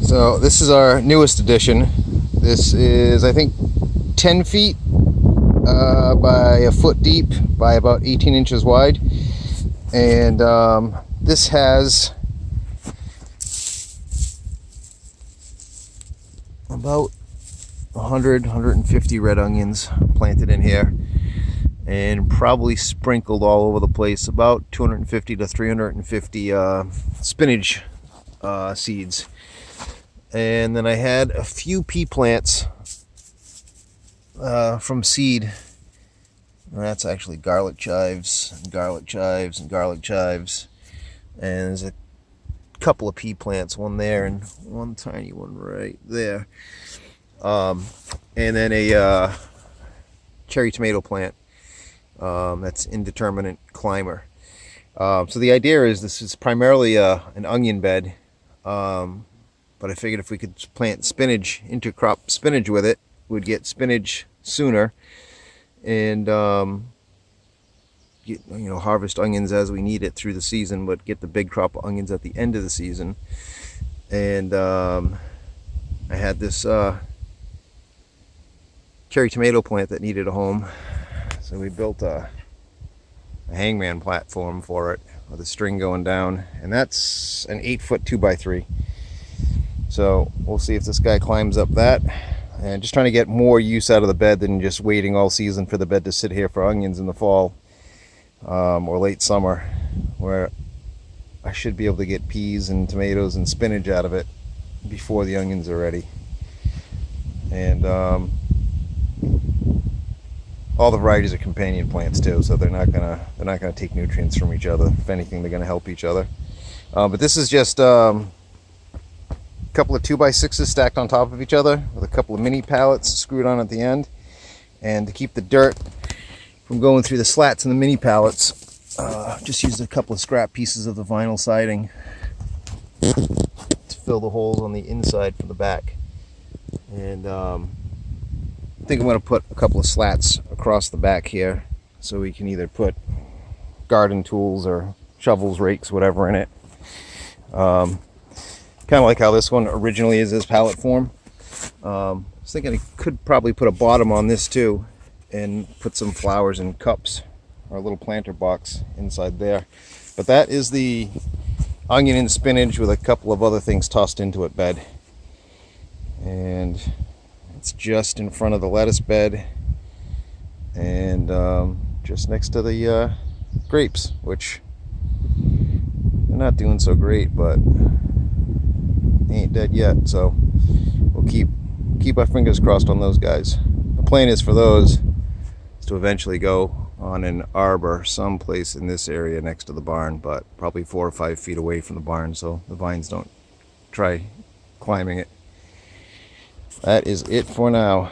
So this is our newest addition. This is, I think, 10 feet by a foot deep by about 18 inches wide. And this has about 150 red onions planted in here, and probably sprinkled all over the place about 250 to 350 spinach seeds. And then I had a few pea plants from seed. And that's actually garlic chives and garlic chives and garlic chives. And there's a couple of pea plants, one there and one tiny one right there. And then a cherry tomato plant that's indeterminate climber. So the idea is this is primarily an onion bed, but I figured if we could plant spinach, intercrop spinach with it, we'd get spinach sooner, and get, harvest onions as we need it through the season, but get the big crop of onions at the end of the season. And I had this cherry tomato plant that needed a home, so we built a hangman platform for it with a string going down, and that's an 8-foot 2x3. So we'll see if this guy climbs up that. And just trying to get more use out of the bed than just waiting all season for the bed to sit here for onions in the fall or late summer, where I should be able to get peas and tomatoes and spinach out of it before the onions are ready. And all the varieties are companion plants too, so they're not gonna take nutrients from each other. If anything, they're gonna help each other. But this is just a couple of 2x6s stacked on top of each other with a couple of mini pallets screwed on at the end. And to keep the dirt from going through the slats in the mini pallets, just used a couple of scrap pieces of the vinyl siding to fill the holes on the inside from the back. And I think I'm going to put a couple of slats across the back here so we can either put garden tools or shovels, rakes, whatever in it. Kind of like how this one originally is as pallet form. I was thinking I could probably put a bottom on this too and put some flowers in cups or a little planter box inside there. But that is the onion and spinach with a couple of other things tossed into it bed. And it's just in front of the lettuce bed and just next to the grapes, which they're not doing so great, but they ain't dead yet, so we'll keep our fingers crossed on those guys. The plan is for those is to eventually go on an arbor someplace in this area next to the barn, but probably 4 or 5 feet away from the barn so the vines don't try climbing it. That is it for now.